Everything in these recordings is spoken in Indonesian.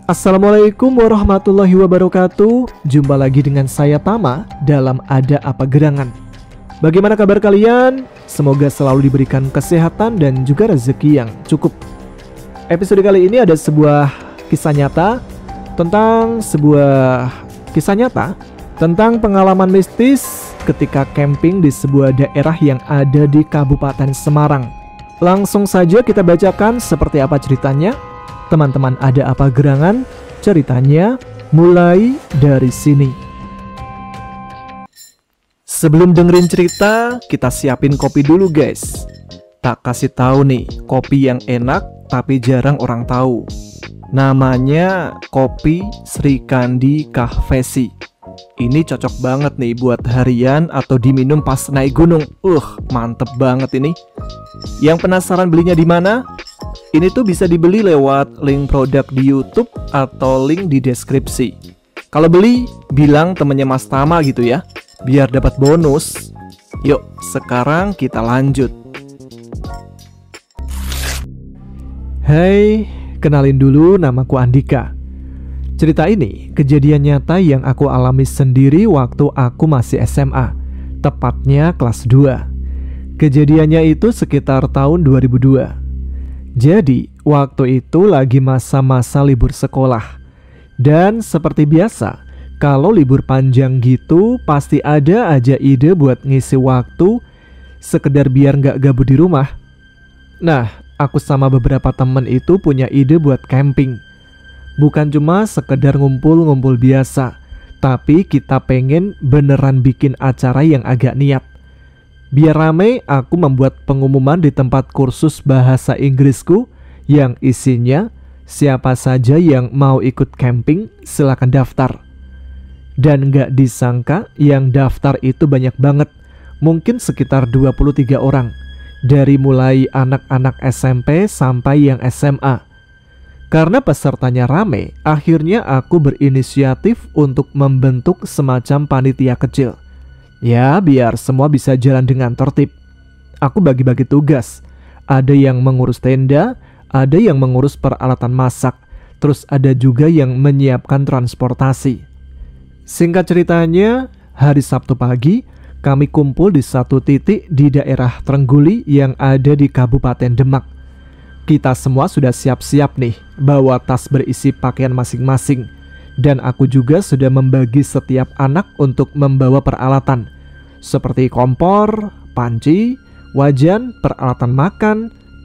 Assalamualaikum warahmatullahi wabarakatuh. Jumpa lagi dengan saya Tama dalam Ada Apa Gerangan. Bagaimana kabar kalian? Semoga selalu diberikan kesehatan dan juga rezeki yang cukup. Episode kali ini ada sebuah kisah nyata tentang pengalaman mistis ketika camping di sebuah daerah yang ada di Kabupaten Semarang. Langsung saja kita bacakan seperti apa ceritanya. Teman-teman Ada Apa Gerangan, ceritanya mulai dari sini. Sebelum dengerin cerita, kita siapin kopi dulu guys. Tak kasih tahu nih, kopi yang enak tapi jarang orang tahu. Namanya kopi Sri Kandi Kahvesi. Ini cocok banget nih buat harian atau diminum pas naik gunung. Mantep banget ini. Yang penasaran belinya di mana? Ini tuh bisa dibeli lewat link produk di YouTube atau link di deskripsi. Kalau beli, bilang temennya Mas Tama gitu ya, biar dapat bonus. Yuk, sekarang kita lanjut. Hai, kenalin dulu, namaku Andika. Cerita ini kejadian nyata yang aku alami sendiri waktu aku masih SMA, tepatnya kelas 2. Kejadiannya itu sekitar tahun 2002. Jadi, waktu itu lagi masa-masa libur sekolah. Dan seperti biasa, kalau libur panjang gitu, pasti ada aja ide buat ngisi waktu, sekedar biar nggak gabut di rumah. Nah, aku sama beberapa temen itu punya ide buat camping. Bukan cuma sekedar ngumpul-ngumpul biasa, tapi kita pengen beneran bikin acara yang agak niat. Biar rame, aku membuat pengumuman di tempat kursus bahasa Inggrisku yang isinya siapa saja yang mau ikut camping silakan daftar. Dan gak disangka yang daftar itu banyak banget, mungkin sekitar 23 orang, dari mulai anak-anak SMP sampai yang SMA. Karena pesertanya rame, akhirnya aku berinisiatif untuk membentuk semacam panitia kecil. Ya, biar semua bisa jalan dengan tertib. Aku bagi-bagi tugas. Ada yang mengurus tenda, ada yang mengurus peralatan masak, terus ada juga yang menyiapkan transportasi. Singkat ceritanya, hari Sabtu pagi, kami kumpul di satu titik di daerah Trengguli yang ada di Kabupaten Demak. Kita semua sudah siap-siap nih, bawa tas berisi pakaian masing-masing. Dan aku juga sudah membagi setiap anak untuk membawa peralatan seperti kompor, panci, wajan, peralatan makan,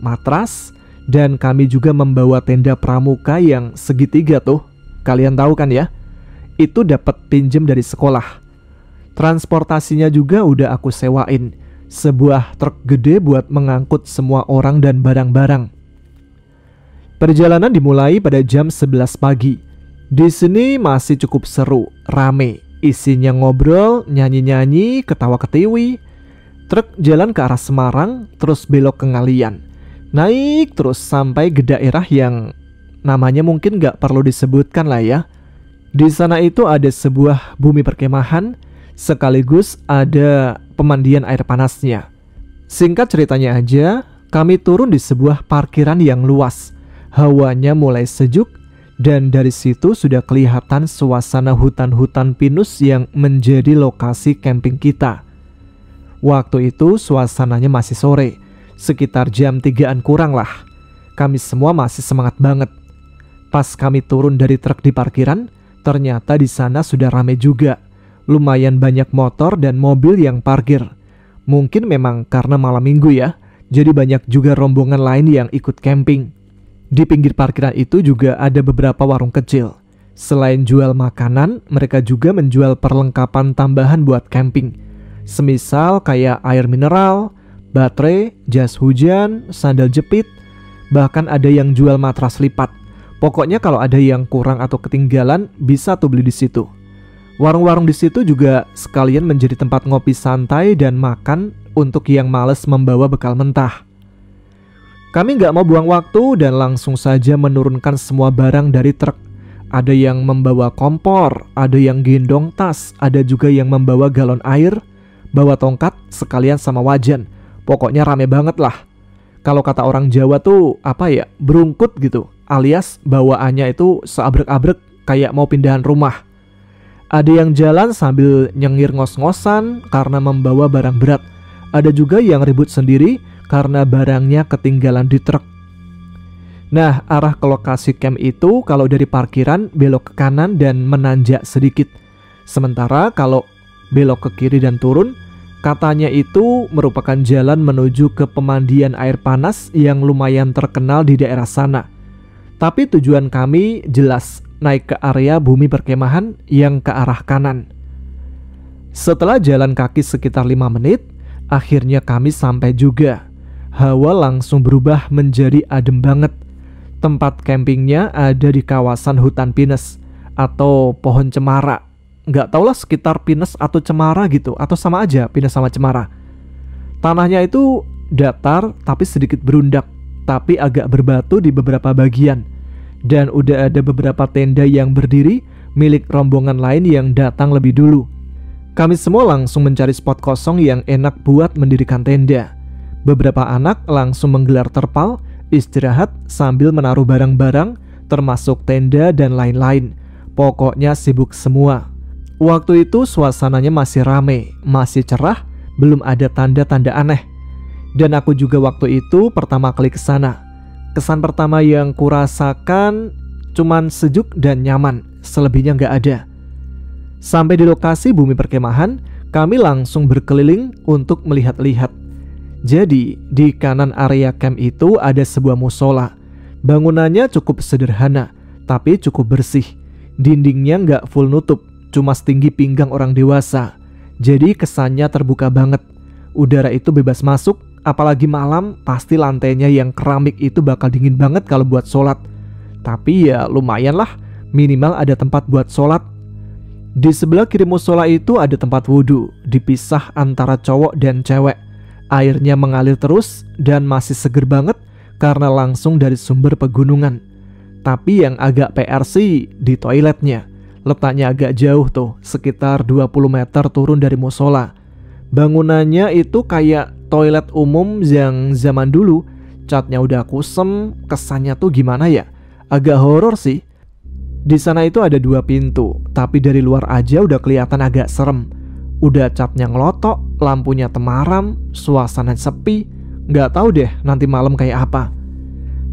matras, dan kami juga membawa tenda pramuka yang segitiga tuh. Kalian tahu kan ya? Itu dapat pinjem dari sekolah. Transportasinya juga udah aku sewain, sebuah truk gede buat mengangkut semua orang dan barang-barang. Perjalanan dimulai pada jam 11 pagi. Di sini masih cukup seru, rame, isinya ngobrol, nyanyi-nyanyi, ketawa-ketiwi. Truk jalan ke arah Semarang, terus belok ke Ngalian. Naik terus sampai ke daerah yang namanya mungkin gak perlu disebutkan lah ya. Di sana itu ada sebuah bumi perkemahan, sekaligus ada pemandian air panasnya. Singkat ceritanya aja, kami turun di sebuah parkiran yang luas. Hawanya mulai sejuk. Dan dari situ sudah kelihatan suasana hutan-hutan pinus yang menjadi lokasi camping kita. Waktu itu suasananya masih sore, sekitar jam 3-an kurang lah. Kami semua masih semangat banget. Pas kami turun dari truk di parkiran, ternyata di sana sudah ramai juga. Lumayan banyak motor dan mobil yang parkir. Mungkin memang karena malam minggu ya, jadi banyak juga rombongan lain yang ikut camping. Di pinggir parkiran itu juga ada beberapa warung kecil. Selain jual makanan, mereka juga menjual perlengkapan tambahan buat camping. Semisal kayak air mineral, baterai, jas hujan, sandal jepit, bahkan ada yang jual matras lipat. Pokoknya kalau ada yang kurang atau ketinggalan, bisa tuh beli di situ. Warung-warung di situ juga sekalian menjadi tempat ngopi santai dan makan untuk yang males membawa bekal mentah. Kami gak mau buang waktu dan langsung saja menurunkan semua barang dari truk. Ada yang membawa kompor, ada yang gendong tas, ada juga yang membawa galon air, bawa tongkat sekalian sama wajan. Pokoknya rame banget lah. Kalau kata orang Jawa tuh berungkut gitu. alias bawaannya itu seabrek-abrek kayak mau pindahan rumah. Ada yang jalan sambil nyengir ngos-ngosan karena membawa barang berat. Ada juga yang ribut sendiri karena barangnya ketinggalan di truk. Nah, arah ke lokasi camp itu kalau dari parkiran belok ke kanan dan menanjak sedikit. Sementara kalau belok ke kiri dan turun, katanya itu merupakan jalan menuju ke pemandian air panas yang lumayan terkenal di daerah sana. Tapi tujuan kami jelas naik ke area bumi perkemahan yang ke arah kanan. Setelah jalan kaki sekitar 5 menit, akhirnya kami sampai juga. Hawa langsung berubah menjadi adem banget. Tempat campingnya ada di kawasan hutan pinus atau pohon cemara. Nggak tahulah sekitar pinus atau cemara gitu, atau sama aja pinus sama cemara. Tanahnya itu datar tapi sedikit berundak, tapi agak berbatu di beberapa bagian. Dan udah ada beberapa tenda yang berdiri milik rombongan lain yang datang lebih dulu. Kami semua langsung mencari spot kosong yang enak buat mendirikan tenda. Beberapa anak langsung menggelar terpal, istirahat sambil menaruh barang-barang termasuk tenda dan lain-lain. Pokoknya sibuk semua. Waktu itu suasananya masih rame, masih cerah, belum ada tanda-tanda aneh. Dan aku juga waktu itu pertama kali ke sana. Kesan pertama yang kurasakan cuman sejuk dan nyaman, selebihnya nggak ada. Sampai di lokasi bumi perkemahan, kami langsung berkeliling untuk melihat-lihat. Jadi, di kanan area camp itu ada sebuah musola. Bangunannya cukup sederhana, tapi cukup bersih. Dindingnya nggak full nutup, cuma setinggi pinggang orang dewasa. Jadi kesannya terbuka banget. Udara itu bebas masuk. Apalagi malam, pasti lantainya yang keramik itu bakal dingin banget kalau buat sholat. Tapi ya lumayan lah, minimal ada tempat buat sholat. Di sebelah kiri musola itu ada tempat wudhu, dipisah antara cowok dan cewek. Airnya mengalir terus dan masih seger banget karena langsung dari sumber pegunungan. Tapi yang agak PR sih di toiletnya. Letaknya agak jauh tuh, sekitar 20 meter turun dari musola. Bangunannya itu kayak toilet umum yang zaman dulu. Catnya udah kusem, kesannya tuh gimana ya? Agak horor sih. Di sana itu ada 2 pintu, tapi dari luar aja udah kelihatan agak serem. Udah catnya ngelotok, lampunya temaram, suasana sepi. Nggak tahu deh nanti malam kayak apa.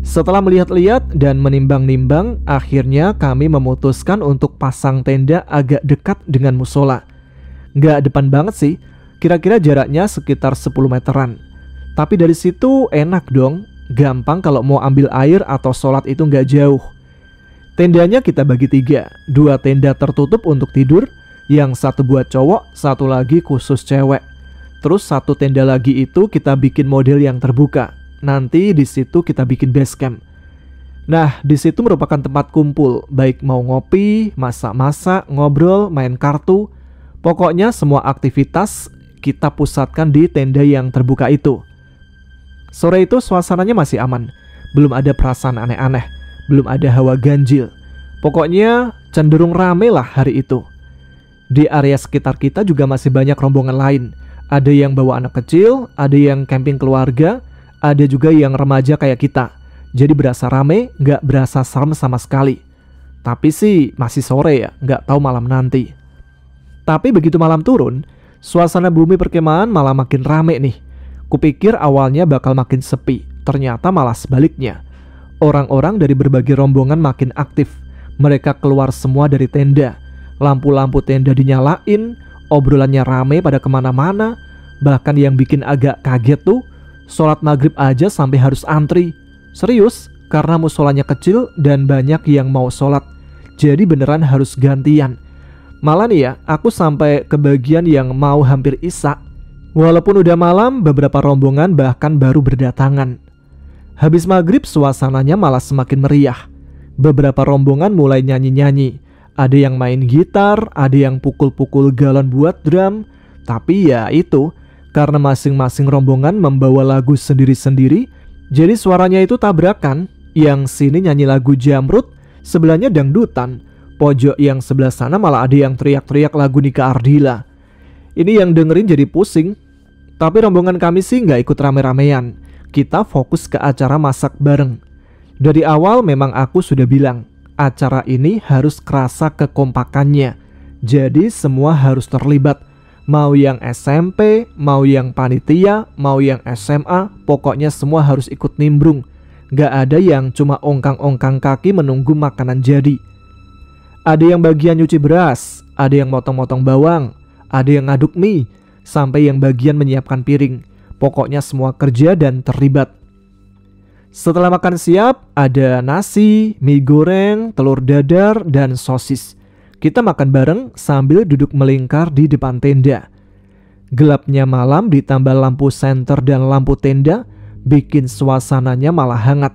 Setelah melihat-lihat dan menimbang-nimbang, akhirnya kami memutuskan untuk pasang tenda agak dekat dengan musola. Nggak depan banget sih. Kira-kira jaraknya sekitar 10 meteran. Tapi dari situ enak dong. Gampang kalau mau ambil air atau sholat itu nggak jauh. Tendanya kita bagi 3. 2 tenda tertutup untuk tidur, yang 1 buat cowok, 1 lagi khusus cewek. Terus 1 tenda lagi itu kita bikin model yang terbuka. Nanti di situ kita bikin base camp. Nah, di situ merupakan tempat kumpul, baik mau ngopi, masak-masak, ngobrol, main kartu. Pokoknya semua aktivitas kita pusatkan di tenda yang terbuka itu. Sore itu suasananya masih aman. Belum ada perasaan aneh-aneh. Belum ada hawa ganjil. Pokoknya cenderung rame lah hari itu. Di area sekitar kita juga masih banyak rombongan lain. Ada yang bawa anak kecil, ada yang camping keluarga, ada juga yang remaja kayak kita. Jadi berasa rame, gak berasa serem sama sekali. Tapi sih masih sore ya, gak tahu malam nanti. Tapi begitu malam turun, suasana bumi perkemahan malah makin rame nih. Kupikir awalnya bakal makin sepi, ternyata malah sebaliknya. Orang-orang dari berbagai rombongan makin aktif. Mereka keluar semua dari tenda. Lampu-lampu tenda dinyalain, obrolannya rame pada kemana-mana. Bahkan yang bikin agak kaget tuh, sholat maghrib aja sampai harus antri. Serius, karena musolanya kecil dan banyak yang mau sholat. Jadi beneran harus gantian. Malah nih ya, aku sampai ke bagian yang mau hampir isya. Walaupun udah malam, beberapa rombongan bahkan baru berdatangan. Habis maghrib suasananya malah semakin meriah. Beberapa rombongan mulai nyanyi-nyanyi. Ada yang main gitar, ada yang pukul-pukul galon buat drum. Tapi ya itu, karena masing-masing rombongan membawa lagu sendiri-sendiri, jadi suaranya itu tabrakan. Yang sini nyanyi lagu Jamrud, sebelahnya dangdutan. Pojok yang sebelah sana malah ada yang teriak-teriak lagu Nika Ardila. Ini yang dengerin jadi pusing. Tapi rombongan kami sih nggak ikut rame-ramean. Kita fokus ke acara masak bareng. Dari awal memang aku sudah bilang, acara ini harus kerasa kekompakannya. Jadi semua harus terlibat. Mau yang SMP, mau yang panitia, mau yang SMA, pokoknya semua harus ikut nimbrung. Gak ada yang cuma ongkang-ongkang kaki menunggu makanan jadi. Ada yang bagian nyuci beras, ada yang motong-motong bawang, ada yang ngaduk mie, sampai yang bagian menyiapkan piring. Pokoknya semua kerja dan terlibat. Setelah makan siap, ada nasi, mie goreng, telur dadar, dan sosis. Kita makan bareng sambil duduk melingkar di depan tenda. Gelapnya malam ditambah lampu senter dan lampu tenda bikin suasananya malah hangat.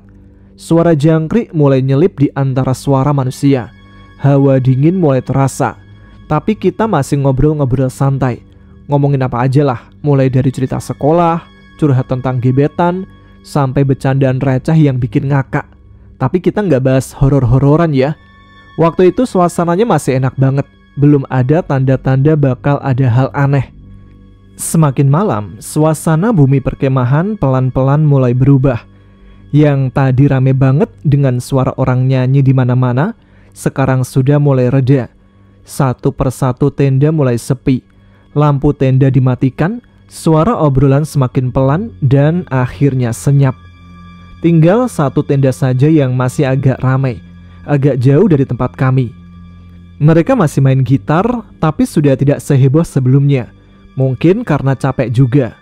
Suara jangkrik mulai nyelip di antara suara manusia. Hawa dingin mulai terasa. Tapi kita masih ngobrol-ngobrol santai. Ngomongin apa aja lah, mulai dari cerita sekolah, curhat tentang gebetan, sampai bercandaan receh yang bikin ngakak. Tapi kita nggak bahas horor-hororan ya. Waktu itu suasananya masih enak banget. Belum ada tanda-tanda bakal ada hal aneh. Semakin malam, suasana bumi perkemahan pelan-pelan mulai berubah. Yang tadi rame banget dengan suara orang nyanyi di mana-mana, sekarang sudah mulai reda. Satu persatu tenda mulai sepi. Lampu tenda dimatikan, suara obrolan semakin pelan dan akhirnya senyap. Tinggal satu tenda saja yang masih agak ramai, agak jauh dari tempat kami. Mereka masih main gitar, tapi sudah tidak seheboh sebelumnya. Mungkin karena capek juga.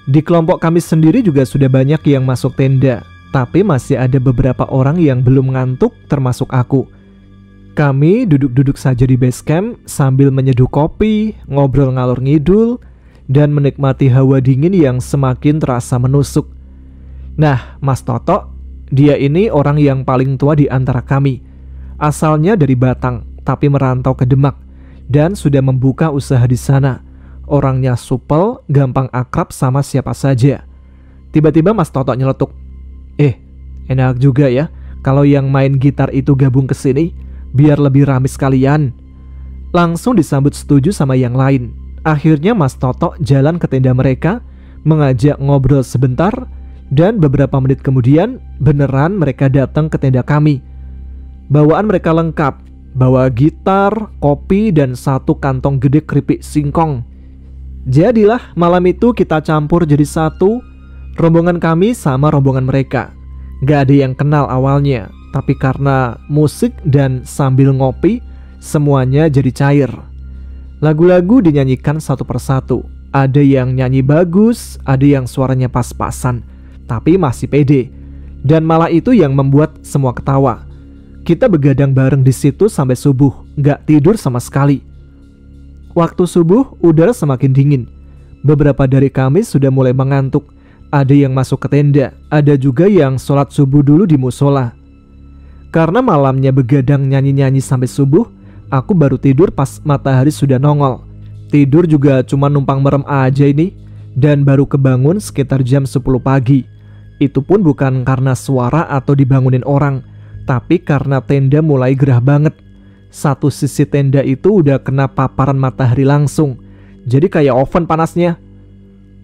Di kelompok kami sendiri juga sudah banyak yang masuk tenda, tapi masih ada beberapa orang yang belum ngantuk termasuk aku. Kami duduk-duduk saja di base camp sambil menyeduh kopi, ngobrol ngalor ngidul, dan menikmati hawa dingin yang semakin terasa menusuk. Nah, Mas Toto, dia ini orang yang paling tua di antara kami. Asalnya dari Batang, tapi merantau ke Demak, dan sudah membuka usaha di sana. Orangnya supel, gampang akrab sama siapa saja. Tiba-tiba Mas Toto nyeletuk, enak juga ya kalau yang main gitar itu gabung ke sini, biar lebih rame sekalian. Langsung disambut setuju sama yang lain. Akhirnya Mas Toto jalan ke tenda mereka, mengajak ngobrol sebentar, dan beberapa menit kemudian beneran mereka datang ke tenda kami. Bawaan mereka lengkap, bawa gitar, kopi, dan satu kantong gede keripik singkong. Jadilah malam itu kita campur jadi satu, rombongan kami sama rombongan mereka. Gak ada yang kenal awalnya, tapi karena musik dan sambil ngopi, semuanya jadi cair. Lagu-lagu dinyanyikan satu persatu. Ada yang nyanyi bagus, ada yang suaranya pas-pasan, tapi masih pede. Dan malah itu yang membuat semua ketawa. Kita begadang bareng di situ sampai subuh, gak tidur sama sekali. Waktu subuh, udara semakin dingin. Beberapa dari kami sudah mulai mengantuk. Ada yang masuk ke tenda, ada juga yang sholat subuh dulu di musola. Karena malamnya begadang nyanyi-nyanyi sampai subuh, aku baru tidur pas matahari sudah nongol. Tidur juga cuma numpang merem aja ini, dan baru kebangun sekitar jam 10 pagi. Itu pun bukan karena suara atau dibangunin orang, tapi karena tenda mulai gerah banget. Satu sisi tenda itu udah kena paparan matahari langsung, jadi kayak oven panasnya.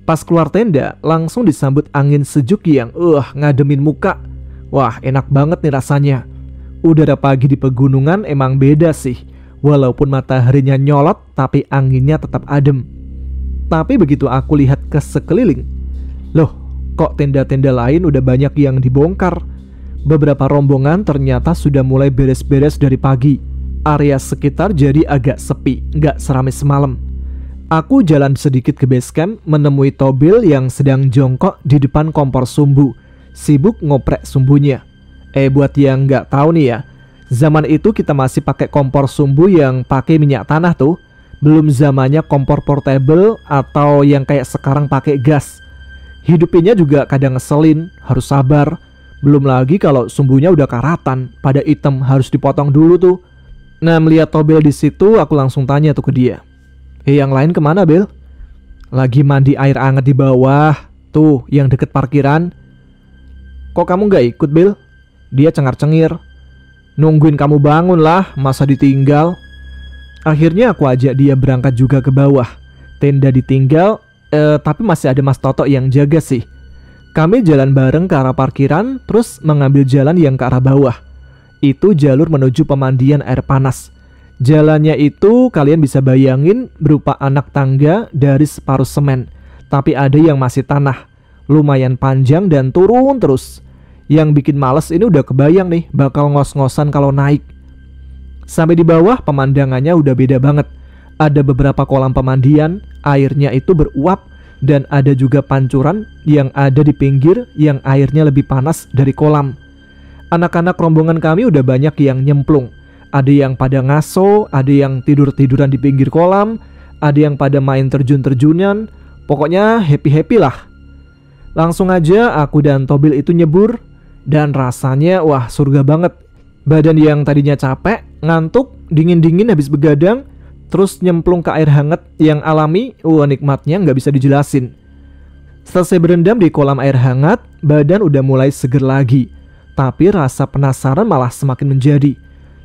Pas keluar tenda, langsung disambut angin sejuk yang ngademin muka. Wah, enak banget nih rasanya. Udara pagi di pegunungan emang beda sih. Walaupun mataharinya nyolot, tapi anginnya tetap adem. Tapi begitu aku lihat ke sekeliling, loh, kok tenda-tenda lain udah banyak yang dibongkar. Beberapa rombongan ternyata sudah mulai beres-beres dari pagi. Area sekitar jadi agak sepi, gak seramai semalam. Aku jalan sedikit ke base camp, menemui Tobil yang sedang jongkok di depan kompor sumbu, sibuk ngoprek sumbunya. Buat yang gak tahu nih ya, zaman itu kita masih pakai kompor sumbu yang pakai minyak tanah tuh. Belum zamannya kompor portable atau yang kayak sekarang pakai gas. Hidupinnya juga kadang ngeselin, harus sabar. Belum lagi kalau sumbunya udah karatan, pada hitam, harus dipotong dulu tuh. Nah, melihat Tobil di situ, aku langsung tanya tuh ke dia. Yang lain kemana, Bel? Lagi mandi air hangat di bawah, tuh yang deket parkiran. Kok kamu gak ikut, Bel? Dia cengar-cengir. Nungguin kamu bangun lah, masa ditinggal. Akhirnya aku ajak dia berangkat juga ke bawah. Tenda ditinggal, tapi masih ada Mas Toto yang jaga sih. Kami jalan bareng ke arah parkiran, terus mengambil jalan yang ke arah bawah. Itu jalur menuju pemandian air panas. Jalannya itu kalian bisa bayangin berupa anak tangga dari separuh semen, tapi ada yang masih tanah. Lumayan panjang dan turun terus. Yang bikin males ini udah kebayang nih, bakal ngos-ngosan kalau naik. Sampai di bawah pemandangannya udah beda banget. Ada beberapa kolam pemandian, airnya itu beruap, dan ada juga pancuran yang ada di pinggir yang airnya lebih panas dari kolam. Anak-anak rombongan kami udah banyak yang nyemplung. Ada yang pada ngaso, ada yang tidur-tiduran di pinggir kolam, ada yang pada main terjun-terjunan. Pokoknya happy-happy lah. Langsung aja aku dan Tobil itu nyebur, dan rasanya wah surga banget. Badan yang tadinya capek, ngantuk, dingin-dingin habis begadang, terus nyemplung ke air hangat yang alami, wah nikmatnya nggak bisa dijelasin. Selesai berendam di kolam air hangat, badan udah mulai seger lagi. Tapi rasa penasaran malah semakin menjadi.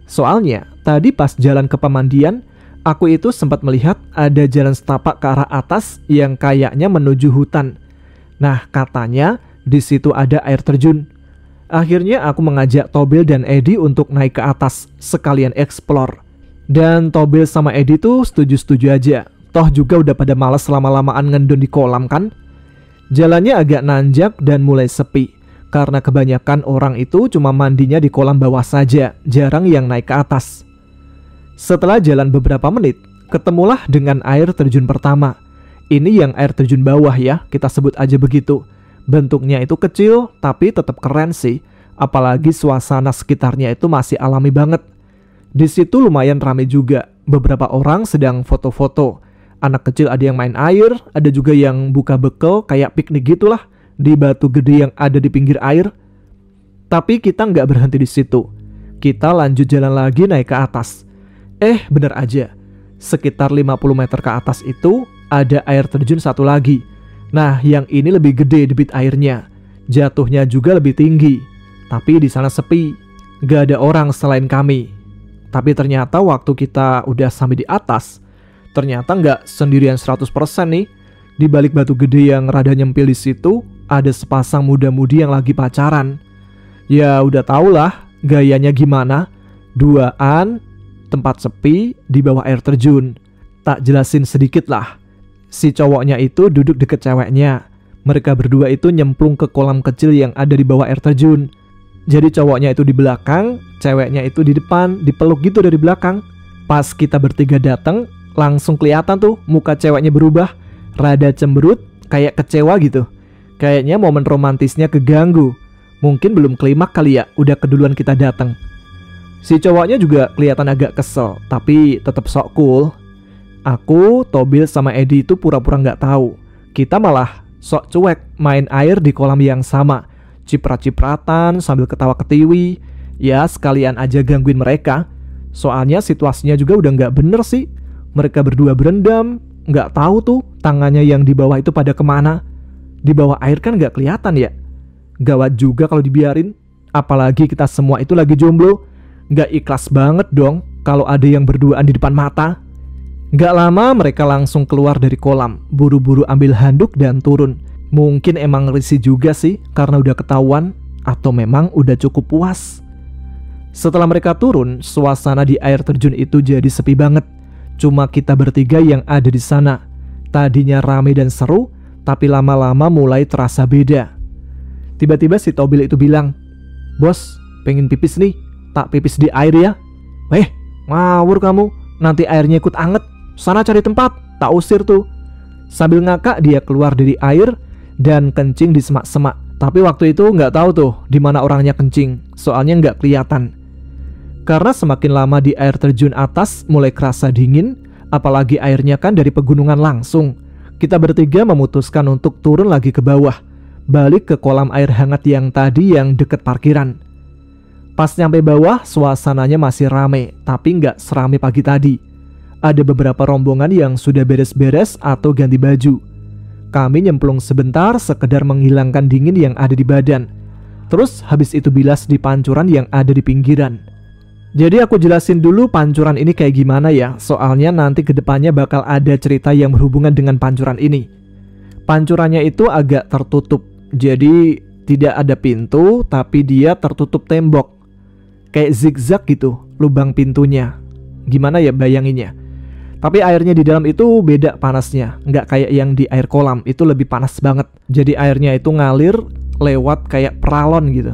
Soalnya, tadi pas jalan ke pemandian, aku itu sempat melihat ada jalan setapak ke arah atas yang kayaknya menuju hutan. Nah, katanya di situ ada air terjun. Akhirnya aku mengajak Tobil dan Edi untuk naik ke atas, sekalian explore. Dan Tobil sama Edi tuh setuju-setuju aja. Toh juga udah pada malas lama-lamaan ngendon di kolam kan. Jalannya agak nanjak dan mulai sepi, karena kebanyakan orang itu cuma mandinya di kolam bawah saja, jarang yang naik ke atas. Setelah jalan beberapa menit, ketemulah dengan air terjun pertama. Ini yang air terjun bawah ya, kita sebut aja begitu. Bentuknya itu kecil, tapi tetap keren sih. Apalagi suasana sekitarnya itu masih alami banget. Di situ lumayan ramai juga. Beberapa orang sedang foto-foto. Anak kecil ada yang main air, ada juga yang buka bekal kayak piknik gitulah di batu gede yang ada di pinggir air. Tapi kita nggak berhenti di situ. Kita lanjut jalan lagi naik ke atas. Bener aja. Sekitar 50 meter ke atas itu ada air terjun satu lagi. Nah, yang ini lebih gede debit airnya. Jatuhnya juga lebih tinggi. Tapi di sana sepi. Gak ada orang selain kami. Tapi ternyata waktu kita udah sampai di atas, ternyata nggak sendirian 100% nih. Di balik batu gede yang rada nyempil di situ, ada sepasang muda-mudi yang lagi pacaran. Ya udah tau lah gayanya gimana. Duaan, tempat sepi, di bawah air terjun. Tak jelasin sedikit lah. Si cowoknya itu duduk deket ceweknya. Mereka berdua itu nyemplung ke kolam kecil yang ada di bawah air terjun. Jadi cowoknya itu di belakang, ceweknya itu di depan, dipeluk gitu dari belakang. Pas kita bertiga datang, langsung kelihatan tuh muka ceweknya berubah, rada cemberut, kayak kecewa gitu. Kayaknya momen romantisnya keganggu. Mungkin belum klimak kali ya, udah keduluan kita datang. Si cowoknya juga kelihatan agak kesel, tapi tetap sok cool. Aku, Tobil sama Edi itu pura-pura nggak tahu. Kita malah sok cuek main air di kolam yang sama. Ciprat-cipratan sambil ketawa ketiwi. Ya sekalian aja gangguin mereka. Soalnya situasinya juga udah nggak bener sih. Mereka berdua berendam, nggak tahu tuh tangannya yang di bawah itu pada kemana. Di bawah air kan nggak kelihatan ya. Gawat juga kalau dibiarin. Apalagi kita semua itu lagi jomblo. Nggak ikhlas banget dong kalau ada yang berduaan di depan mata. Nggak lama mereka langsung keluar dari kolam, buru-buru ambil handuk dan turun. Mungkin emang risih juga sih karena udah ketahuan, atau memang udah cukup puas. Setelah mereka turun, suasana di air terjun itu jadi sepi banget. Cuma kita bertiga yang ada di sana. Tadinya ramai dan seru, tapi lama-lama mulai terasa beda. Tiba-tiba si Tobil itu bilang, "Bos, pengen pipis nih, tak pipis di air ya?" Ngawur kamu, nanti airnya ikut anget. Sana cari tempat, tak usir tuh. Sambil ngakak dia keluar dari air dan kencing di semak-semak. Tapi waktu itu nggak tahu tuh di mana orangnya kencing, soalnya nggak kelihatan. Karena semakin lama di air terjun atas mulai kerasa dingin, apalagi airnya kan dari pegunungan langsung. Kita bertiga memutuskan untuk turun lagi ke bawah, balik ke kolam air hangat yang tadi yang deket parkiran. Pas nyampe bawah, suasananya masih rame, tapi nggak serame pagi tadi. Ada beberapa rombongan yang sudah beres-beres atau ganti baju. Kami nyemplung sebentar sekedar menghilangkan dingin yang ada di badan. Terus habis itu bilas di pancuran yang ada di pinggiran. Jadi aku jelasin dulu pancuran ini kayak gimana ya, soalnya nanti kedepannya bakal ada cerita yang berhubungan dengan pancuran ini. Pancurannya itu agak tertutup, Jadi tidak ada pintu, tapi dia tertutup tembok. Kayak zigzag gitu lubang pintunya. Gimana ya bayanginnya? Tapi airnya di dalam itu beda panasnya. Nggak kayak yang di air kolam, itu lebih panas banget. Jadi airnya itu ngalir lewat kayak peralon gitu.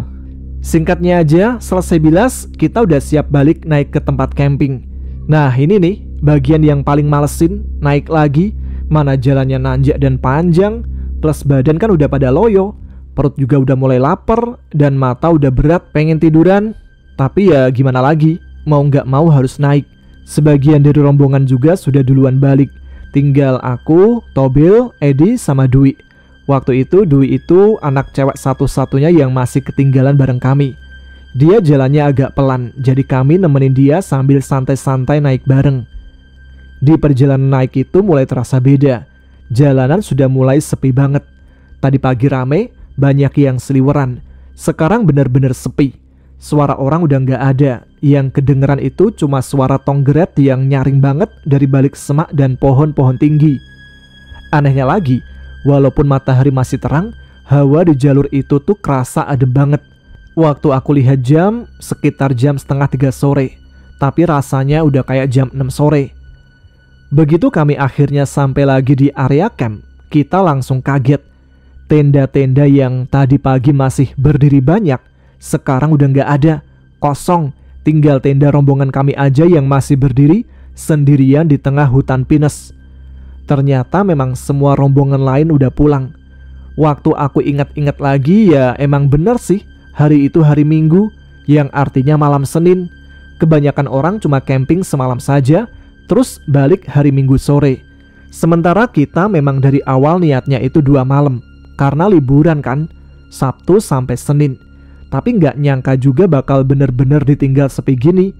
Singkatnya aja, selesai bilas, kita udah siap balik naik ke tempat camping. Nah ini nih, bagian yang paling malesin, naik lagi. Mana jalannya nanjak dan panjang, plus badan kan udah pada loyo. Perut juga udah mulai lapar, dan mata udah berat pengen tiduran. Tapi ya gimana lagi, mau nggak mau harus naik. Sebagian dari rombongan juga sudah duluan balik. Tinggal aku, Tobil, Edi, sama Dwi. Waktu itu Dwi itu anak cewek satu-satunya yang masih ketinggalan bareng kami. Dia jalannya agak pelan, jadi kami nemenin dia sambil santai-santai naik bareng. Di perjalanan naik itu mulai terasa beda. Jalanan sudah mulai sepi banget. Tadi pagi rame, banyak yang seliweran. Sekarang benar-benar sepi. Suara orang udah nggak ada. Yang kedengeran itu cuma suara tonggeret yang nyaring banget dari balik semak dan pohon-pohon tinggi. Anehnya lagi, walaupun matahari masih terang, hawa di jalur itu tuh kerasa adem banget. Waktu aku lihat jam, sekitar jam setengah 3 sore. Tapi rasanya udah kayak jam 6 sore. Begitu kami akhirnya sampai lagi di area camp, kita langsung kaget. Tenda-tenda yang tadi pagi masih berdiri banyak, sekarang udah nggak ada, kosong. Tinggal tenda rombongan kami aja yang masih berdiri sendirian di tengah hutan pinus. Ternyata memang semua rombongan lain udah pulang. Waktu aku ingat-ingat lagi, ya emang bener sih, hari itu hari Minggu, yang artinya malam Senin. Kebanyakan orang cuma camping semalam saja, terus balik hari Minggu sore. Sementara kita memang dari awal niatnya itu 2 malam, karena liburan kan, Sabtu sampai Senin. Tapi nggak nyangka juga bakal bener-bener ditinggal sepi gini.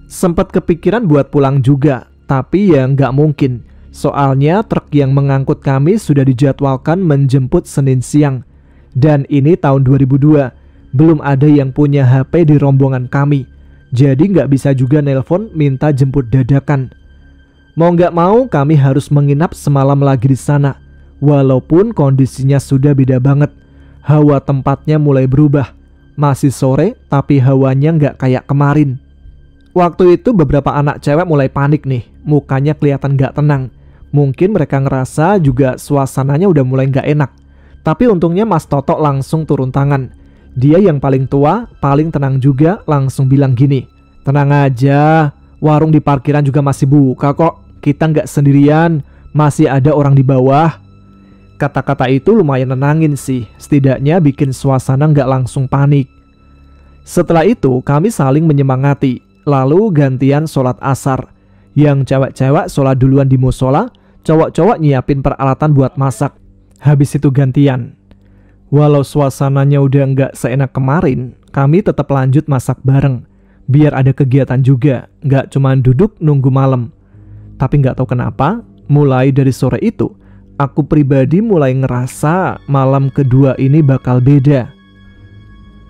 Sempet kepikiran buat pulang juga, tapi ya nggak mungkin. Soalnya truk yang mengangkut kami sudah dijadwalkan menjemput Senin siang. Dan ini tahun 2002, belum ada yang punya HP di rombongan kami. Jadi nggak bisa juga nelpon minta jemput dadakan. Mau nggak mau kami harus menginap semalam lagi di sana. Walaupun kondisinya sudah beda banget. Hawa tempatnya mulai berubah. Masih sore, tapi hawanya nggak kayak kemarin. Waktu itu beberapa anak cewek mulai panik nih, mukanya kelihatan nggak tenang. Mungkin mereka ngerasa juga suasananya udah mulai nggak enak. Tapi untungnya Mas Toto langsung turun tangan. Dia yang paling tua, paling tenang juga, langsung bilang gini, "Tenang aja, warung di parkiran juga masih buka kok. Kita nggak sendirian, masih ada orang di bawah." Kata-kata itu lumayan nenangin sih, setidaknya bikin suasana nggak langsung panik. Setelah itu kami saling menyemangati, lalu gantian sholat asar. Yang cewek-cewek sholat duluan di musola, cowok-cowok nyiapin peralatan buat masak. Habis itu gantian. Walau suasananya udah nggak seenak kemarin, kami tetap lanjut masak bareng. Biar ada kegiatan juga, nggak cuma duduk nunggu malam. Tapi nggak tahu kenapa, mulai dari sore itu, aku pribadi mulai ngerasa malam kedua ini bakal beda.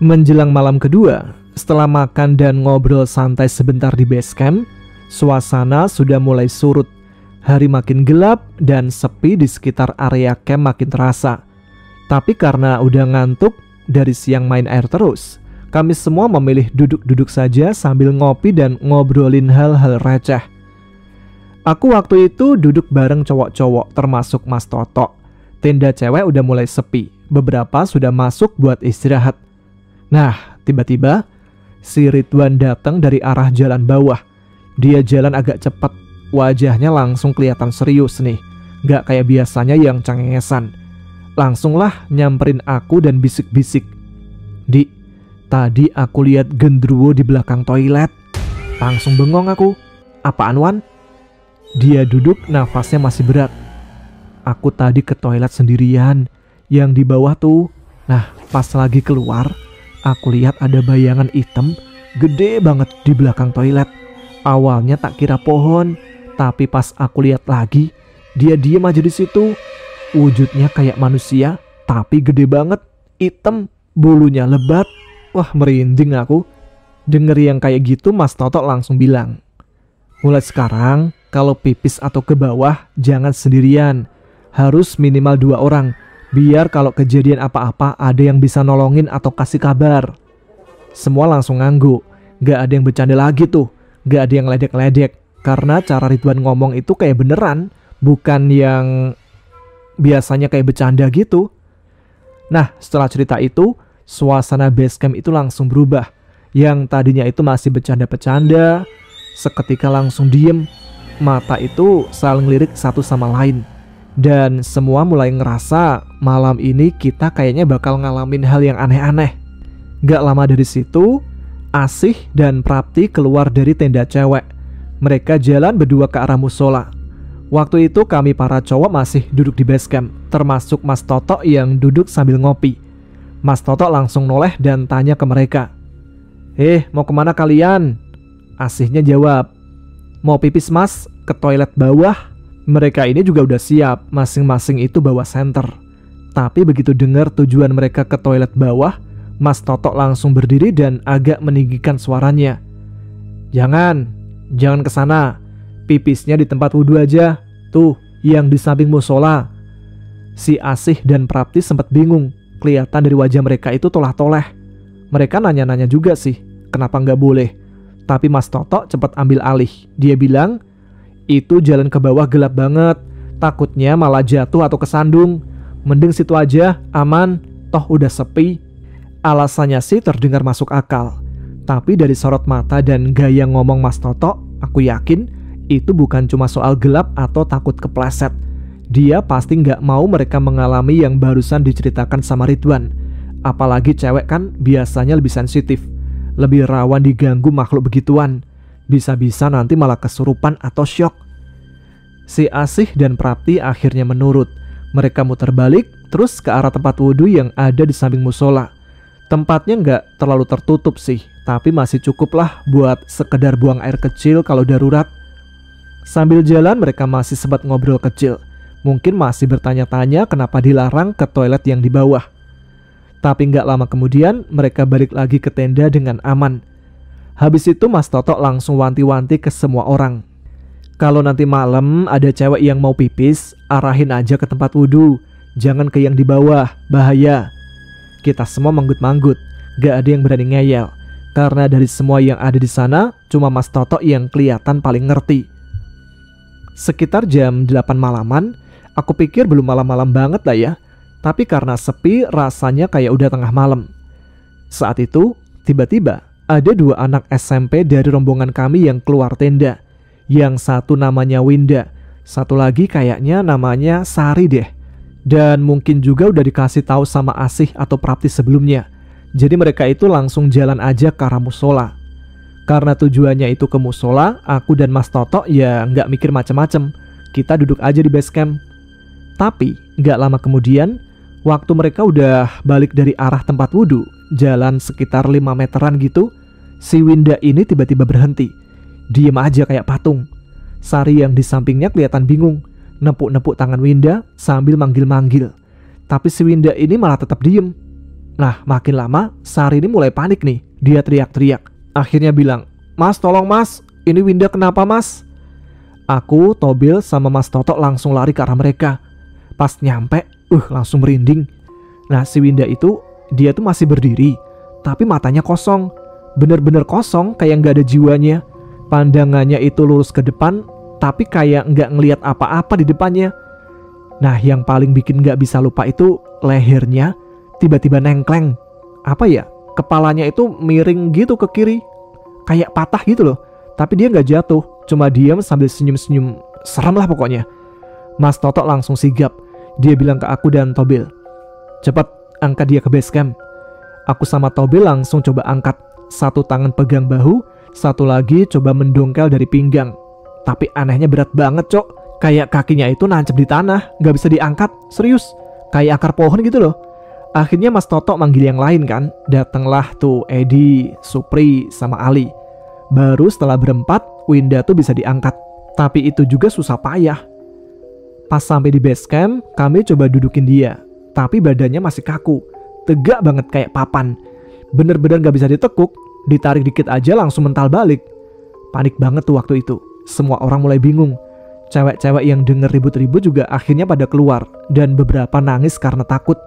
Menjelang malam kedua, setelah makan dan ngobrol santai sebentar di base camp, suasana sudah mulai surut. Hari makin gelap dan sepi di sekitar area camp makin terasa. Tapi karena udah ngantuk dari siang main air terus, kami semua memilih duduk-duduk saja sambil ngopi dan ngobrolin hal-hal receh. Aku waktu itu duduk bareng cowok-cowok termasuk Mas Toto. Tenda cewek udah mulai sepi, beberapa sudah masuk buat istirahat. Nah, tiba-tiba si Ridwan datang dari arah jalan bawah. Dia jalan agak cepat, wajahnya langsung kelihatan serius nih, gak kayak biasanya yang cengengesan. Langsunglah nyamperin aku dan bisik-bisik, "Di, tadi aku lihat gendruwo di belakang toilet." Langsung bengong aku, "Apaan, Wan?" Dia duduk, nafasnya masih berat. "Aku tadi ke toilet sendirian, yang di bawah tuh. Nah, pas lagi keluar, aku lihat ada bayangan hitam gede banget di belakang toilet. Awalnya tak kira pohon, tapi pas aku lihat lagi, dia diem aja di situ. Wujudnya kayak manusia, tapi gede banget, hitam, bulunya lebat." Wah, merinding aku. Denger yang kayak gitu, Mas Toto langsung bilang, "Mulai sekarang, kalau pipis atau ke bawah, jangan sendirian. Harus minimal 2 orang. Biar kalau kejadian apa-apa ada yang bisa nolongin atau kasih kabar. Semua langsung ngangguk. Gak ada yang bercanda lagi tuh. Gak ada yang ledek-ledek. Karena cara Ridwan ngomong itu kayak beneran. Bukan yang biasanya kayak bercanda gitu. Nah, setelah cerita itu, suasana basecamp itu langsung berubah. Yang tadinya itu masih bercanda-bercanda, seketika langsung diem. Mata itu saling lirik satu sama lain. Dan semua mulai ngerasa malam ini kita kayaknya bakal ngalamin hal yang aneh-aneh. Gak lama dari situ, Asih dan Prapti keluar dari tenda cewek. Mereka jalan berdua ke arah musola. Waktu itu kami para cowok masih duduk di basecamp, termasuk Mas Toto yang duduk sambil ngopi. Mas Toto langsung noleh dan tanya ke mereka, mau kemana kalian? Asihnya jawab, mau pipis mas, ke toilet bawah. Mereka ini juga udah siap, masing-masing itu bawa senter. Tapi begitu dengar tujuan mereka ke toilet bawah, Mas Toto langsung berdiri dan agak meninggikan suaranya. Jangan ke sana. Pipisnya di tempat wudhu aja. Tuh, yang di samping musola. Si Asih dan Prapti sempat bingung. Kelihatan dari wajah mereka itu tolah-toleh. Mereka nanya-nanya juga sih, kenapa nggak boleh. Tapi Mas Toto cepat ambil alih. Dia bilang, itu jalan ke bawah gelap banget. Takutnya malah jatuh atau kesandung. Mending situ aja, aman. Toh udah sepi. Alasannya sih terdengar masuk akal. Tapi dari sorot mata dan gaya ngomong Mas Toto, aku yakin itu bukan cuma soal gelap atau takut kepleset. Dia pasti nggak mau mereka mengalami yang barusan diceritakan sama Ridwan. Apalagi cewek kan biasanya lebih sensitif, lebih rawan diganggu makhluk begituan. Bisa-bisa nanti malah kesurupan atau syok. Si Asih dan Prapti akhirnya menurut. Mereka muter balik terus ke arah tempat wudhu yang ada di samping musola. Tempatnya nggak terlalu tertutup sih, tapi masih cukup lah buat sekedar buang air kecil kalau darurat. Sambil jalan mereka masih sempat ngobrol kecil. Mungkin masih bertanya-tanya kenapa dilarang ke toilet yang di bawah. Tapi nggak lama kemudian mereka balik lagi ke tenda dengan aman. Habis itu Mas Toto langsung wanti-wanti ke semua orang. Kalau nanti malam ada cewek yang mau pipis, arahin aja ke tempat wudhu. Jangan ke yang di bawah, bahaya. Kita semua manggut-manggut, gak ada yang berani ngeyel. Karena dari semua yang ada di sana, cuma Mas Toto yang kelihatan paling ngerti. Sekitar jam 8 malaman, aku pikir belum malam-malam banget lah ya. Tapi karena sepi, rasanya kayak udah tengah malam. Saat itu, tiba-tiba ada 2 anak SMP dari rombongan kami yang keluar tenda. Yang satu namanya Winda, satu lagi kayaknya namanya Sari deh. Dan mungkin juga udah dikasih tahu sama Asih atau Prapti sebelumnya. Jadi mereka itu langsung jalan aja ke arah musola. Karena tujuannya itu ke musola, aku dan Mas Toto ya nggak mikir macem-macem. Kita duduk aja di base camp. Tapi nggak lama kemudian, waktu mereka udah balik dari arah tempat wudhu, jalan sekitar 5 meteran gitu, si Winda ini tiba-tiba berhenti. Diem aja kayak patung. Sari yang di sampingnya kelihatan bingung, nepuk-nepuk tangan Winda sambil manggil-manggil. Tapi si Winda ini malah tetap diem. Nah, makin lama Sari ini mulai panik nih. Dia teriak-teriak. Akhirnya bilang, "Mas, tolong mas, ini Winda kenapa mas?" Aku, Tobil, sama Mas Toto langsung lari ke arah mereka. Pas nyampe, langsung merinding. Nah, si Winda itu, dia tuh masih berdiri, tapi matanya kosong. Bener-bener kosong, kayak nggak ada jiwanya. Pandangannya itu lurus ke depan, tapi kayak nggak ngelihat apa-apa di depannya. Nah, yang paling bikin nggak bisa lupa itu lehernya tiba-tiba nengkleng. Apa ya? Kepalanya itu miring gitu ke kiri, kayak patah gitu loh. Tapi dia nggak jatuh, cuma diam sambil senyum-senyum. Serem lah pokoknya. Mas Toto langsung sigap. Dia bilang ke aku dan Tobil, "Cepat angkat dia ke base camp." Aku sama Tobil langsung coba angkat. Satu tangan pegang bahu, satu lagi coba mendongkel dari pinggang. Tapi anehnya berat banget, Cok. Kayak kakinya itu nancep di tanah, nggak bisa diangkat. Serius, kayak akar pohon gitu loh. Akhirnya Mas Toto manggil yang lain kan. Datanglah tuh Edi, Supri, sama Ali. Baru setelah berempat, Winda tuh bisa diangkat. Tapi itu juga susah payah. Pas sampai di base camp, kami coba dudukin dia. Tapi badannya masih kaku. Tegak banget kayak papan. Bener-bener gak bisa ditekuk. Ditarik dikit aja langsung mental balik. Panik banget tuh waktu itu. Semua orang mulai bingung. Cewek-cewek yang denger ribut-ribut juga akhirnya pada keluar dan beberapa nangis karena takut.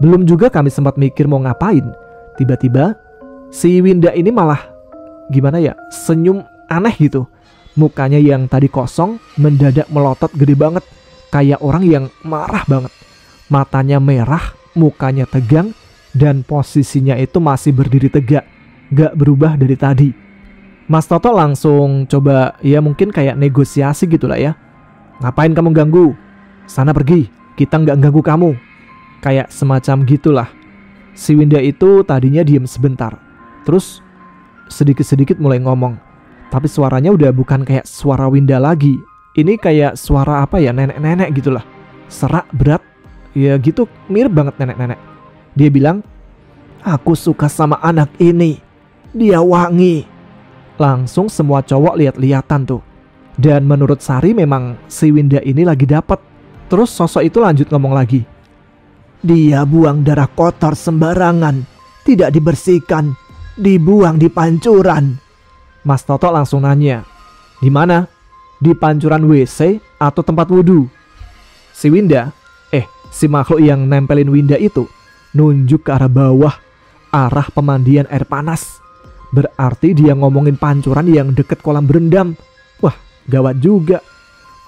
Belum juga kami sempat mikir mau ngapain, tiba-tiba si Winda ini malah gimana ya, senyum aneh gitu. Mukanya yang tadi kosong mendadak melotot gede banget, kayak orang yang marah banget. Matanya merah, mukanya tegang, dan posisinya itu masih berdiri tegak, gak berubah dari tadi. Mas Toto langsung coba ya mungkin kayak negosiasi gitu lah ya. Ngapain kamu ganggu? Sana pergi, kita nggak ganggu kamu. Kayak semacam gitulah. Si Winda itu tadinya diem sebentar, terus sedikit-sedikit mulai ngomong. Tapi suaranya udah bukan kayak suara Winda lagi. Ini kayak suara apa ya, nenek-nenek gitulah. Serak, berat, ya gitu, mirip banget nenek-nenek. Dia bilang, aku suka sama anak ini, dia wangi. Langsung semua cowok lihat-lihatan tuh. Dan menurut Sari memang si Winda ini lagi dapet. Terus sosok itu lanjut ngomong lagi. Dia buang darah kotor sembarangan, tidak dibersihkan, dibuang di pancuran. Mas Toto langsung nanya, di mana? Di pancuran WC atau tempat wudhu? Si Winda, si makhluk yang nempelin Winda itu nunjuk ke arah bawah, arah pemandian air panas. Berarti dia ngomongin pancuran yang deket kolam berendam. Wah, gawat juga.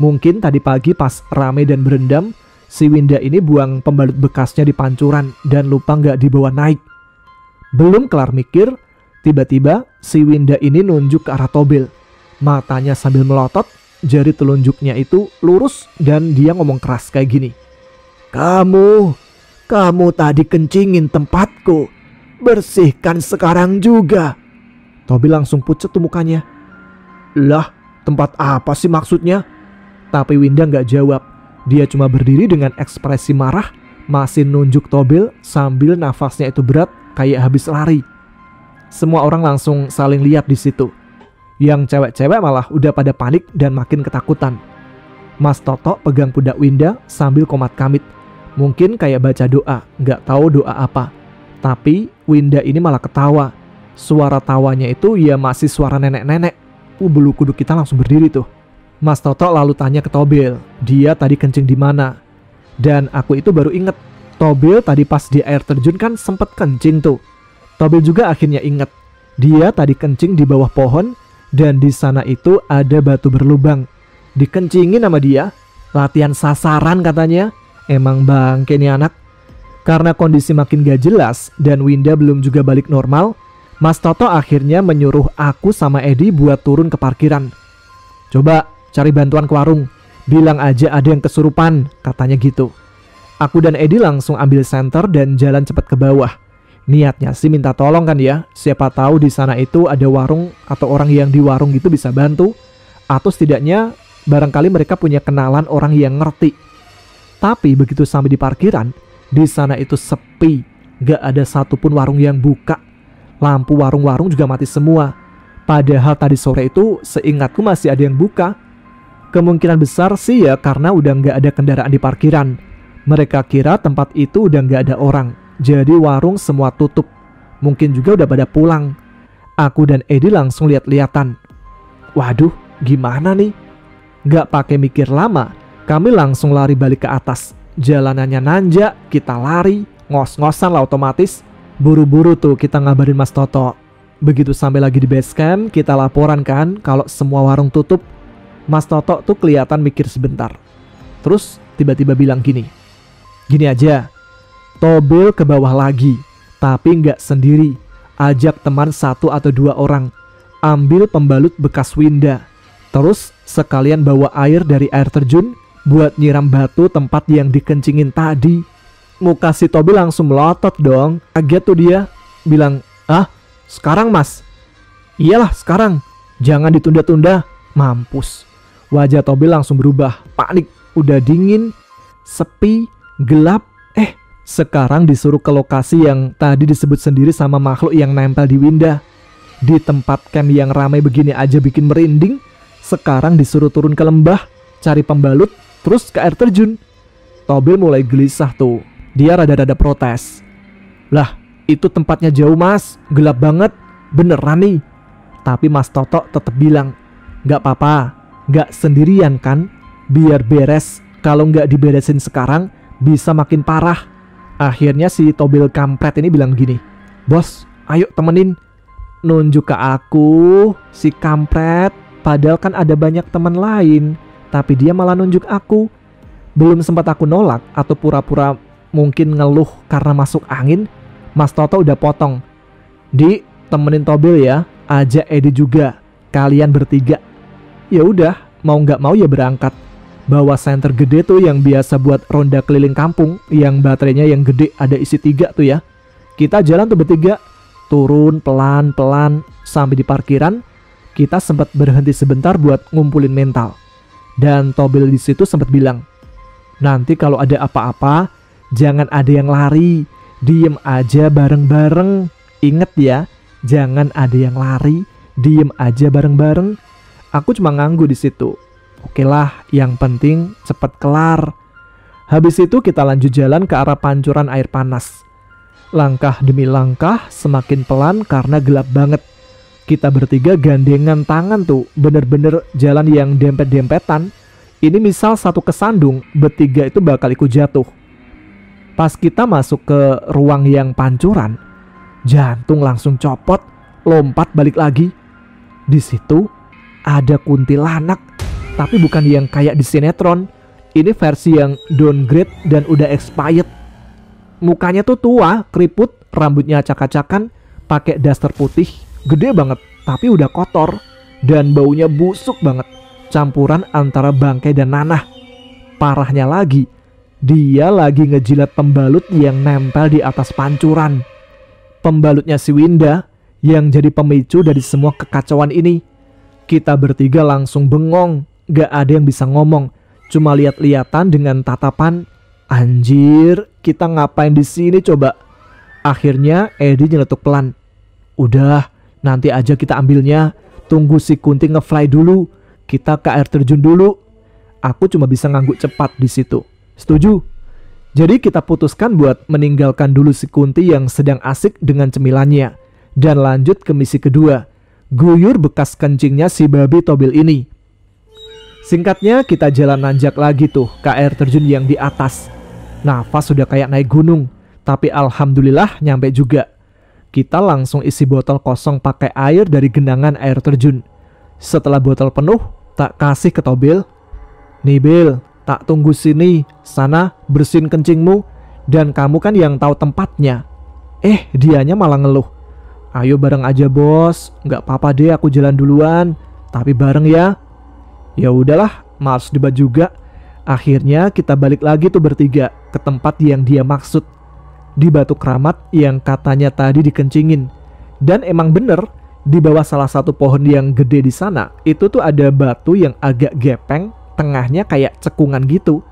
Mungkin tadi pagi pas rame dan berendam, si Winda ini buang pembalut bekasnya di pancuran dan lupa nggak dibawa naik. Belum kelar mikir, tiba-tiba si Winda ini nunjuk ke arah Tobel. Matanya sambil melotot, jari telunjuknya itu lurus dan dia ngomong keras kayak gini. Kamu tadi kencingin tempatku. Bersihkan sekarang juga. Tobel langsung pucet tuh mukanya. Lah, tempat apa sih maksudnya? Tapi Winda nggak jawab. Dia cuma berdiri dengan ekspresi marah, masih nunjuk Tobel sambil nafasnya itu berat kayak habis lari. Semua orang langsung saling lihat di situ. Yang cewek-cewek malah udah pada panik dan makin ketakutan. Mas Toto pegang pundak Winda sambil komat kamit. Mungkin kayak baca doa, nggak tahu doa apa. Tapi Winda ini malah ketawa. Suara tawanya itu ya masih suara nenek-nenek. Bulu kuduk kita langsung berdiri tuh. Mas Toto lalu tanya ke Tobel, dia tadi kencing di mana? Dan aku itu baru inget, Tobel tadi pas di air terjun kan sempet kencing tuh. Tobel juga akhirnya inget, dia tadi kencing di bawah pohon dan di sana itu ada batu berlubang. Dikencingin sama dia, latihan sasaran katanya. Emang bangke nih anak. Karena kondisi makin gak jelas dan Winda belum juga balik normal, Mas Toto akhirnya menyuruh aku sama Edi buat turun ke parkiran. Coba cari bantuan ke warung, bilang aja ada yang kesurupan, katanya gitu. Aku dan Edi langsung ambil senter dan jalan cepat ke bawah. Niatnya sih minta tolong kan ya, siapa tahu di sana itu ada warung atau orang yang di warung gitu bisa bantu, atau setidaknya barangkali mereka punya kenalan orang yang ngerti. Tapi begitu sampai di parkiran, di sana itu sepi, gak ada satupun warung yang buka. Lampu warung-warung juga mati semua. Padahal tadi sore itu seingatku masih ada yang buka. Kemungkinan besar sih ya karena udah gak ada kendaraan di parkiran. Mereka kira tempat itu udah gak ada orang, jadi warung semua tutup. Mungkin juga udah pada pulang. Aku dan Edi langsung lihat-lihatan. Waduh, gimana nih? Gak pakai mikir lama, kami langsung lari balik ke atas. Jalanannya nanjak, kita lari, ngos-ngosan lah otomatis. Buru-buru tuh kita ngabarin Mas Toto. Begitu sampai lagi di base camp, kita laporan kan kalau semua warung tutup. Mas Toto tuh kelihatan mikir sebentar. Terus tiba-tiba bilang gini. Gini aja, Tobel ke bawah lagi, tapi nggak sendiri. Ajak teman 1 atau 2 orang. Ambil pembalut bekas Winda. Terus sekalian bawa air dari air terjun buat nyiram batu tempat yang dikencingin tadi. Muka si Tobel langsung melotot dong. Kaget tuh dia. Bilang, ah sekarang mas? Iyalah sekarang. Jangan ditunda-tunda. Mampus. Wajah Tobel langsung berubah. Panik. Udah dingin, sepi, gelap. Sekarang disuruh ke lokasi yang tadi disebut sendiri sama makhluk yang nempel di Winda. Di tempat camp yang ramai begini aja bikin merinding. Sekarang disuruh turun ke lembah, cari pembalut, terus ke air terjun. Tobel mulai gelisah tuh. Dia rada-rada protes. Lah, itu tempatnya jauh mas, gelap banget, beneran nih. Tapi Mas Toto tetap bilang, gak apa-apa, Nggak sendirian kan? Biar beres, kalau nggak diberesin sekarang bisa makin parah. Akhirnya si Tobil kampret ini bilang gini, "Bos, ayo temenin." Nunjuk ke aku, si kampret. Padahal kan ada banyak teman lain, tapi dia malah nunjuk aku. Belum sempat aku nolak atau pura-pura mungkin ngeluh karena masuk angin, Mas Toto udah potong. "Di, temenin Tobil ya, ajak Edi juga. Kalian bertiga." Ya udah, mau nggak mau ya berangkat. Bawa senter gede tuh yang biasa buat ronda keliling kampung, yang baterainya yang gede ada isi 3 tuh ya. Kita jalan tuh bertiga, turun pelan-pelan sampai di parkiran. Kita sempat berhenti sebentar buat ngumpulin mental. Dan Tobil di situ sempat bilang, "Nanti kalau ada apa-apa, jangan ada yang lari, diem aja bareng-bareng. Ingat ya, jangan ada yang lari, diem aja bareng-bareng." Aku cuma nganggu di situ. Oke lah, yang penting cepet kelar. Habis itu kita lanjut jalan ke arah pancuran air panas. Langkah demi langkah semakin pelan karena gelap banget. Kita bertiga gandengan tangan tuh, bener-bener jalan yang dempet-dempetan. Ini misal satu kesandung, bertiga itu bakal ikut jatuh. Pas kita masuk ke ruang yang pancuran, jantung langsung copot, lompat balik lagi. Di situ ada kuntilanak, tapi bukan yang kayak di sinetron. Ini versi yang downgrade dan udah expired. Mukanya tuh tua, keriput, rambutnya acak-acakan, pakai daster putih, gede banget, tapi udah kotor dan baunya busuk banget, campuran antara bangkai dan nanah. Parahnya lagi, dia lagi ngejilat pembalut yang nempel di atas pancuran. Pembalutnya si Winda yang jadi pemicu dari semua kekacauan ini. Kita bertiga langsung bengong, gak ada yang bisa ngomong, cuma lihat-lihatan dengan tatapan, "Anjir, kita ngapain di sini coba?" Akhirnya Edi nyeletuk pelan, "Udah, nanti aja kita ambilnya. Tunggu si Kunti ngefly dulu. Kita ke air terjun dulu." Aku cuma bisa ngangguk cepat di situ. Setuju. Jadi kita putuskan buat meninggalkan dulu si Kunti yang sedang asik dengan cemilannya dan lanjut ke misi kedua, guyur bekas kencingnya si babi Tobil ini. Singkatnya kita jalan nanjak lagi tuh ke air terjun yang di atas. Nafas sudah kayak naik gunung, tapi alhamdulillah nyampe juga. Kita langsung isi botol kosong pakai air dari genangan air terjun. Setelah botol penuh, tak kasih ke Tobil. "Nih Bil, tak tunggu sini, sana bersihin kencingmu, dan kamu kan yang tahu tempatnya." Dianya malah ngeluh, "Ayo bareng aja bos, nggak apa-apa deh aku jalan duluan, tapi bareng ya." Ya udahlah, males debat juga. Akhirnya kita balik lagi tuh bertiga ke tempat yang dia maksud, di batu keramat yang katanya tadi dikencingin. Dan emang bener, di bawah salah satu pohon yang gede di sana, itu tuh ada batu yang agak gepeng, tengahnya kayak cekungan gitu.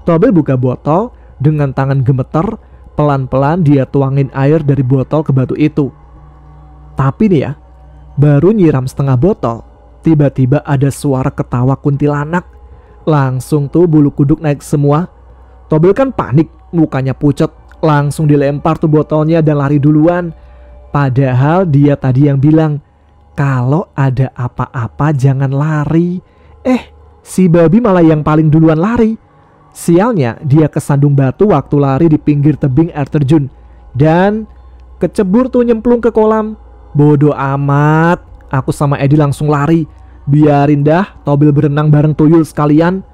Tobil buka botol, dengan tangan gemeter, pelan-pelan dia tuangin air dari botol ke batu itu. Tapi nih ya, baru nyiram setengah botol, tiba-tiba ada suara ketawa kuntilanak. Langsung tuh bulu kuduk naik semua. Tobil kan panik, mukanya pucet, langsung dilempar tuh botolnya dan lari duluan. Padahal dia tadi yang bilang, "Kalau ada apa-apa jangan lari." Si babi malah yang paling duluan lari. Sialnya dia kesandung batu waktu lari di pinggir tebing air terjun dan kecebur tuh nyemplung ke kolam. Bodoh amat, aku sama Edi langsung lari. Biarin dah Tobil berenang bareng tuyul sekalian.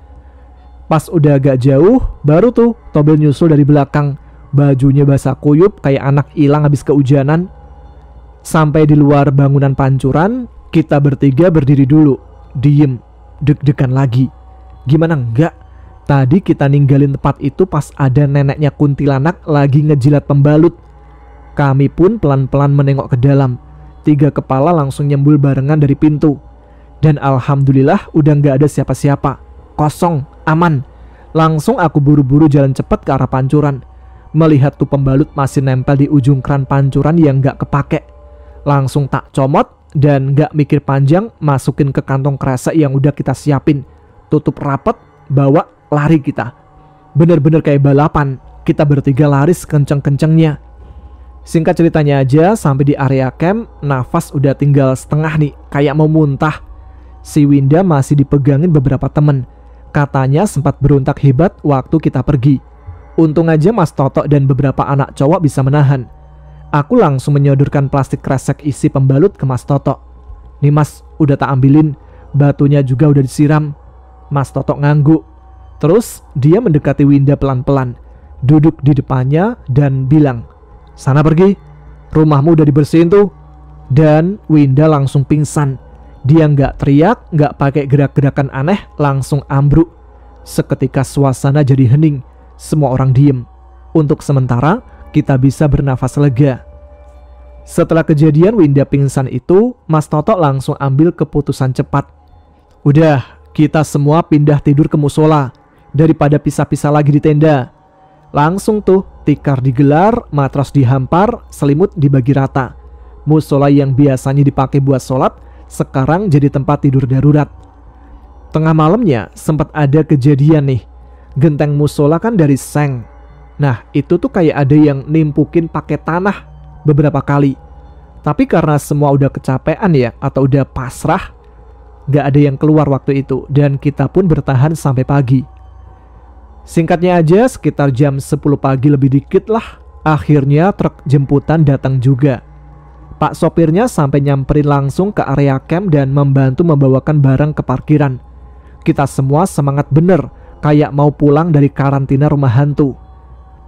Pas udah agak jauh, baru tuh Tobil nyusul dari belakang. Bajunya basah kuyup kayak anak hilang habis kehujanan. Sampai di luar bangunan pancuran, kita bertiga berdiri dulu, diem, deg-degan lagi. Gimana enggak? Tadi kita ninggalin tempat itu pas ada neneknya kuntilanak lagi ngejilat pembalut. Kami pun pelan-pelan menengok ke dalam. 3 kepala langsung nyembul barengan dari pintu. Dan alhamdulillah udah gak ada siapa-siapa. Kosong, aman. Langsung aku buru-buru jalan cepat ke arah pancuran. Melihat tuh pembalut masih nempel di ujung kran pancuran yang gak kepake. Langsung tak comot dan gak mikir panjang, masukin ke kantong kresek yang udah kita siapin. Tutup rapet, bawa, lari kita. Bener-bener kayak balapan. Kita bertiga lari sekenceng-kencengnya. Singkat ceritanya aja, sampai di area camp, nafas udah tinggal setengah nih, kayak mau muntah. Si Winda masih dipegangin beberapa temen. Katanya sempat berontak hebat waktu kita pergi. Untung aja Mas Toto dan beberapa anak cowok bisa menahan. Aku langsung menyodorkan plastik kresek isi pembalut ke Mas Toto. Nih Mas, udah tak ambilin. Batunya juga udah disiram. Mas Toto ngangguk. Terus dia mendekati Winda pelan-pelan, duduk di depannya dan bilang, "Sana pergi, rumahmu udah dibersihin tuh." Dan Winda langsung pingsan. Dia nggak teriak, nggak pakai gerak-gerakan aneh, langsung ambruk. Seketika suasana jadi hening, semua orang diem. Untuk sementara, kita bisa bernafas lega. Setelah kejadian Winda pingsan itu, Mas Toto langsung ambil keputusan cepat. Udah, kita semua pindah tidur ke musola, daripada pisah-pisah lagi di tenda. Langsung tuh, tikar digelar, matras dihampar, selimut dibagi rata. Musola yang biasanya dipakai buat sholat, sekarang jadi tempat tidur darurat. Tengah malamnya sempat ada kejadian nih. Genteng musola kan dari seng. Nah, itu tuh kayak ada yang nimpukin pakai tanah beberapa kali. Tapi karena semua udah kecapean ya, atau udah pasrah, gak ada yang keluar waktu itu. Dan kita pun bertahan sampai pagi. Singkatnya aja, sekitar jam 10 pagi lebih dikit lah, akhirnya truk jemputan datang juga. Pak sopirnya sampai nyamperin langsung ke area camp dan membantu membawakan barang ke parkiran. Kita semua semangat bener, kayak mau pulang dari karantina rumah hantu.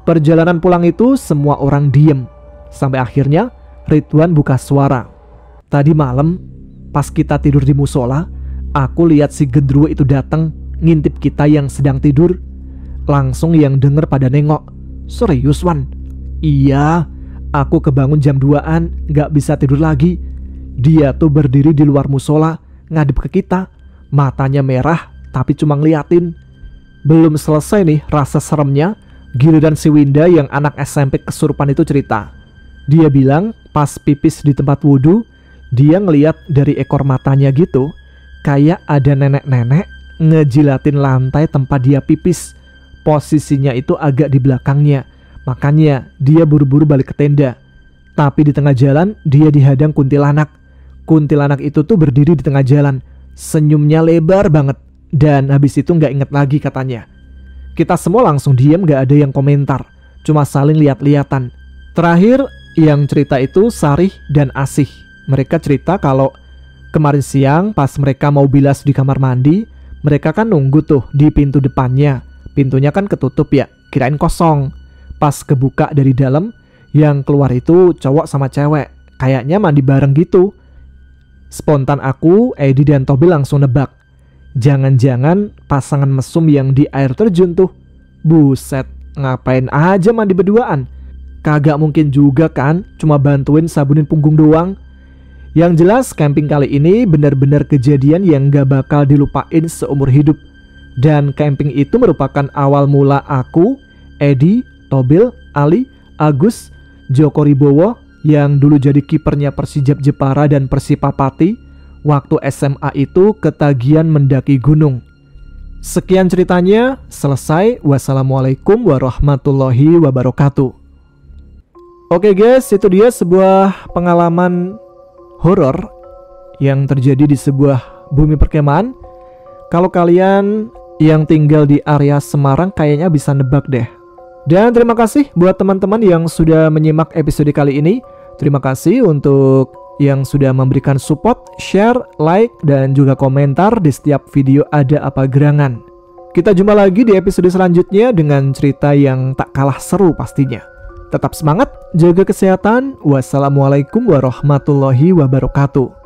Perjalanan pulang itu semua orang diem. Sampai akhirnya Ridwan buka suara. Tadi malam pas kita tidur di musola, aku lihat si gendruwo itu datang ngintip kita yang sedang tidur. Langsung yang denger pada nengok. Serius Wan? Iya, aku kebangun jam 2-an, gak bisa tidur lagi. Dia tuh berdiri di luar musola, ngadep ke kita. Matanya merah, tapi cuma ngeliatin. Belum selesai nih rasa seremnya, giliran si Winda yang anak SMP kesurupan itu cerita. Dia bilang pas pipis di tempat wudhu, dia ngeliat dari ekor matanya gitu, kayak ada nenek-nenek ngejilatin lantai tempat dia pipis. Posisinya itu agak di belakangnya, makanya dia buru-buru balik ke tenda. Tapi di tengah jalan dia dihadang kuntilanak. Kuntilanak itu tuh berdiri di tengah jalan, senyumnya lebar banget. Dan habis itu gak inget lagi katanya. Kita semua langsung diem, gak ada yang komentar, cuma saling lihat-lihatan. Terakhir yang cerita itu Sarih dan Asih. Mereka cerita kalau kemarin siang pas mereka mau bilas di kamar mandi, mereka kan nunggu tuh di pintu depannya. Pintunya kan ketutup ya, kirain kosong. Pas kebuka dari dalam, yang keluar itu cowok sama cewek, kayaknya mandi bareng gitu. Spontan aku, Edi dan Tobi langsung nebak, jangan-jangan pasangan mesum yang di air terjun tuh. Buset, ngapain aja mandi berduaan? Kagak mungkin juga kan, cuma bantuin sabunin punggung doang. Yang jelas camping kali ini benar-benar kejadian yang gak bakal dilupain seumur hidup. Dan camping itu merupakan awal mula aku, Edi, Tobil, Ali, Agus, Joko Ribowo yang dulu jadi kipernya Persijap Jepara dan Persipapati waktu SMA itu ketagihan mendaki gunung. Sekian ceritanya, selesai. Wassalamualaikum warahmatullahi wabarakatuh. Oke guys, itu dia sebuah pengalaman horor yang terjadi di sebuah bumi perkemahan. Kalau kalian yang tinggal di area Semarang kayaknya bisa nebak deh. Dan terima kasih buat teman-teman yang sudah menyimak episode kali ini. Terima kasih untuk yang sudah memberikan support, share, like, dan juga komentar di setiap video Ada Apa Gerangan. Kita jumpa lagi di episode selanjutnya dengan cerita yang tak kalah seru pastinya. Tetap semangat, jaga kesehatan. Wassalamualaikum warahmatullahi wabarakatuh.